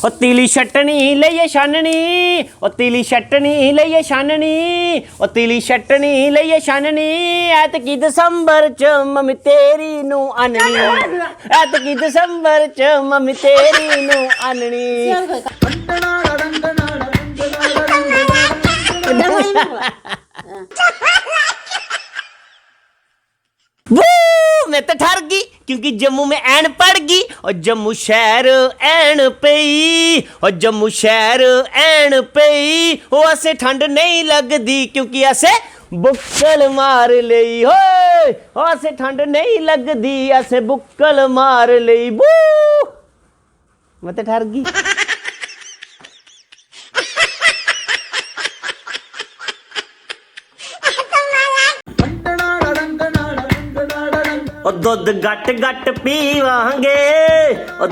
ओ तीली छटनी लइए छाननी, ओ तीली छटनी लइए छाननी, ओ तीली छटनी लइए छाननी। ऐतकी दसंबर च मम्मी तेरी नू आननी, ऐतकी दसंबर च मम्मी तेरी नू आननी। मैं तो ठर गई क्योंकि जम्मू में ऐन पड़ गई और जम्मू शहर ऐन पई, और जम्मू शहर ऐन पई। वो असे ठंड नहीं लगदी क्योंकि असे बुक्कल मार लई होए, असे ठंड नहीं लगदी असे बुक्कल मार लई। बू मैं तो ठर गई। दुध गट गट पीवांगे,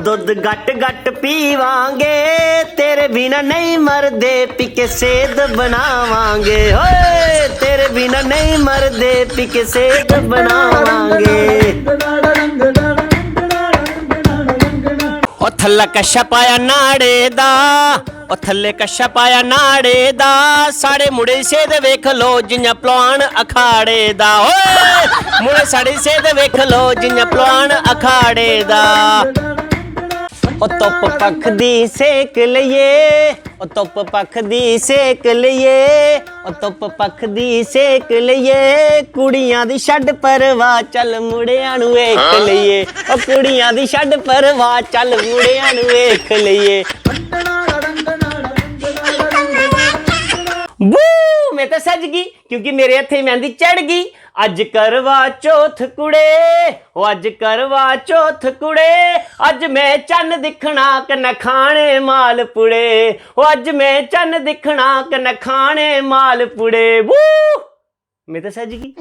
दुध गट गट पीवांगे, तेरे बिना नहीं मरदे पी के सेहत बनावांगे। होए तेरे बिना नहीं मरदे पी के सेहत बनावांगे। ओ थल्ला कशा पाया नाड़े दा, ओ थल्ले कशा पाया नाड़े दा, साढ़े मुड़े सेहत वेख लो जियां पलवान अखाड़े दा। ओए मुड़े साढ़े सेहत वेख लो जियां पलवान अखाड़े दा। ओ धुप पख दी सेक लइए, ओ धुप पख दी सेक लइए, ओ धुप पख दी सेक लइए। कुड़ियां दी छड्ड परवाह चल मुड़ियां नू वेख लइए, ओ कुड़ियां दी छड्ड परवाह चल मुड़ियां नू वेख लइए। बू मैं तो सज गई क्योंकि मेरे हथे मेहंदी चढ़ गई। अज करवा चौथ कुड़े, ओ अज करवा चौथ कुड़े, अज मैं चन्न दिखना कन्नै खाने माल पुड़े, ओ अज मैं चन्न दिखना कन्नै खाने माल पुड़े। बू मैं तो सज गई।